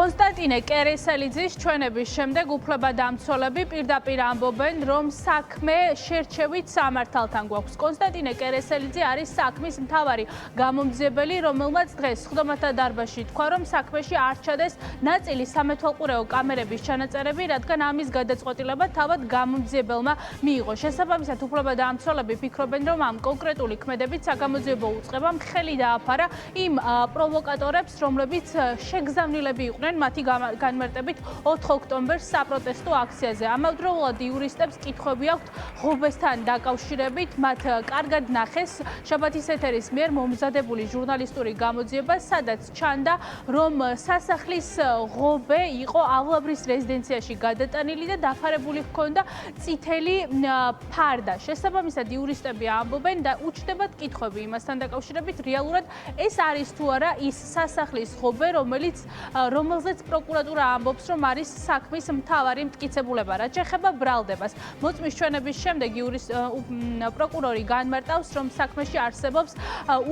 კონსტანტინე კერესელიძის ჩვენების შემდეგ უფლებადამცველები პირდაპირ ამბობენ, რომ საქმე შერჩევით სამართალთან გვაქვს. კონსტანტინე კერესელიძე არის საქმის მთავარი გამომძიებელი, რომელმაც დღეს სხდომათა დარბაზში თქვა, რომ საქმეში არ ჩადეს ნაწილი სამეთვალყურეო კამერების ჩანაწერები, რადგან ამის გადაწყვეტილება თავად გამომძიებელმა მიიღო. შესაბამისად, უფლებადამცველები ფიქრობენ, რომ ამ კონკრეტული ქმედებით საგამოძიებო უწყებამ ხელი დააფარა იმ პროვოკატორებს, რომლებიც შეგზავნილები იყვნენ მათი განმარტებით 4 ოქტომბერს საპროტესტო აქციაზე. ამავდროულად იურისტებს კითხვები აქვთ ღობესთან დაკავშირებით, მათ კარგად ნახეს შაბათის ეთერის მიერ მომზადებული ჟურნალისტური გამოძიება, სადაც ჩანდა, რომ სასახლის ღობე იყო ავლაბრის რეზიდენციაში გადატანილი და დაფარებული ჰქონდა წითელი ფარდა. შესაბამისად, იურისტები ამბობენ და უჩნდებათ კითხვები იმასთან დაკავშირებით, რეალურად ეს არის თუ არა ის სასახლის ღობე, რომელზეც პროკურატურა ამბობს, რომ არის საქმის მთავარი მტკიცებულება. რაც შეეხება ბრალდებას, მოწმის ჩვენების შემდეგ პროკურორი განმარტავს, რომ საქმეში არსებობს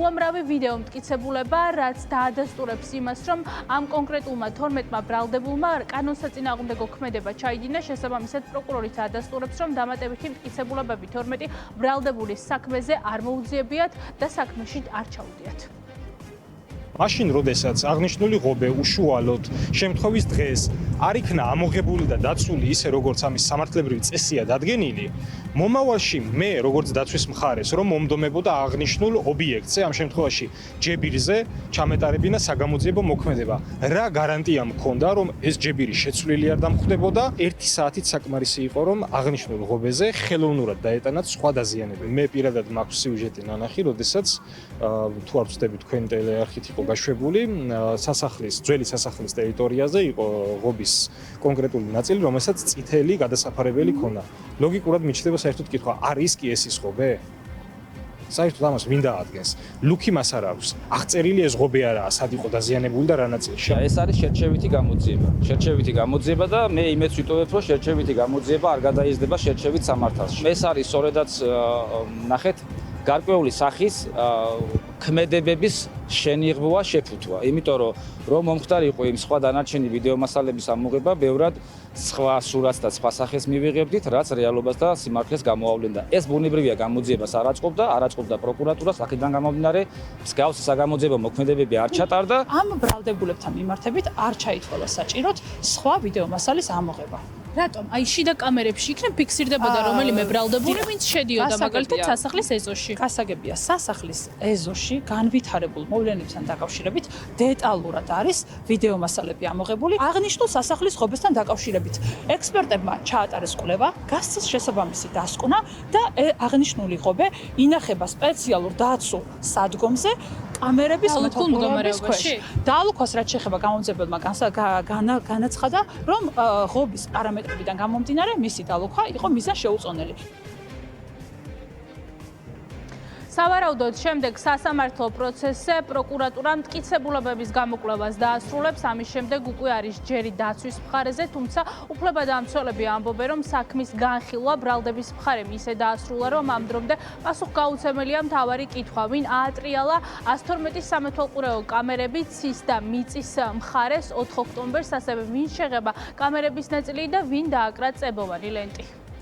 უამრავი ვიდეო მტკიცებულება, რაც დაადასტურებს იმას, რომ ამ კონკრეტულმა 12-მა ბრალდებულმა კანონსაწინააღმდეგო ქმედება ჩაიდინა. შესაბამისად, პროკურორიც ადასტურებს, რომ დამატებითი მტკიცებულებები 12 ბრალდებულის საქმეზე არ მოუძიებიათ და საქმეში არ ჩაუდიათ. მაშინ, როდესაც აღნიშნული ღობე უშუალოდ შემთხვევის დღეს არ იქნა ამოღებული და დაცული ისე, როგორც ამის სამართლებრივი წესია დადგენილი, მომავალში მე, როგორც დაცვის მხარეს, რომ მომდომებოდა აღნიშნულ ობიექტზე, ამ შემთხვევაში ჯებირზე, ჩამეტარებინა საგამოძიებო მოქმედება. რა გარანტია მქონდა, რომ ეს ჯებირი შეცვლილი არ დამხვდებოდა? 1 საათით საკმარისი იყო, რომ აღნიშნულ ღობეზე ხელოვნურად დაეტანათ სხვა დაზიანებები. მე პირადად მაქვს სიუჟეტი ნანახი, როდესაც თუ არ ვწდები თქვენი ტელეარხით იყო გაშვებული, ძველი სასახლის ტერიტორიაზე იყო ღობის კონკრეტული ნაწილი, რომელსაც წითელი გადასაფარებელი ჰქონდა. ლოგიკურად მიჩნდება საერთოდ კითხვა, არის კი ეს ის ღობე? საერთოდ ამას ვინ დაადგენს? ლუქი მას არ აქვს. აღწერილი ეს ღობე არაა, სად იყო დაზიანებული და რა ნაწილში. ეს არის შერჩევითი გამოძიება. შერჩევითი გამოძიება და მე იმედს ვიტოვებ, რომ შერჩევითი გამოძიება არ გადაიზრდება შერჩევით სამართალში. ეს არის სწორედაც ნახეთ გარკვეული სახის ქმედებების შენიღბვა, შეფუთვა. იმიტომ რომ მომხდარიყო იმ სხვა დანარჩენი ვიდეო მასალების ამოღება, ბევრად სხვა სურათს და სხვა სახეს მივიღებდით, რაც რეალობას და სიმართლეს გამოავლენდა. ეს ბუნებრივია გამოძიებას არ აწყობდა პროკურატურას, აქედან გამომდინარე, მსგავსი საგამოძიებო მოქმედებები არ ჩატარდა. ამ ბრალდებულებთან მიმართებით არ ჩაითვალა საჭიროდ სხვა ვიდეო მასალის ამოღება. რატომ? აი შიდა კამერებში იქნებ ფიქსირდებოდა რომელიმე ბრალდებული, ვინც შედიოდა მაგალითად სასახლის ეზოში. გასაგებია, სასახლის ეზოში განვითარებულ მოვლენებთან დაკავშირებით დეტალურად არის ვიდეო მასალები ამოღებული აღნიშნულ სასახლის ღობესთან დაკავშირებით. ექსპერტებმა ჩაატარეს კვლევა, გასცეს შესაბამისი დასკვნა და აღნიშნული ღობე ინახება სპეციალურ დაცულ სადგომზე კამერების მდგომარეობაში. დაალუქვას რაც შეეხება გამომძიებელმა განაცხადა, რომ ღობის პარამეტრებიდან გამომდინარე, მისი დალუქვა იყო მიზანშეუწონელი. სავარაუდოდ შემდეგ სასამართლო პროცესზე პროკურატურა მტკიცებულებების გამოკვლევას დაასრულებს. ამის შემდეგ უკვე არის ჯერი დაცვის მხარეზე, თუმცა უფლებადამცველები ამბობენ, რომ საქმის განხილვა ბრალდების მხარემ ისე დაასრულა, რომ ამ დრომდე პასუხგაუცემელია მთავარი კითხვა, ვინ აატრიალა 112 სამეთვალყურეო კამერები ცის და მიწის მხარეს 4 ოქტომბერს, ასევე ვინ შეღება კამერების ნაწილი და ვინ დააკრა წებოვანი ლენტი.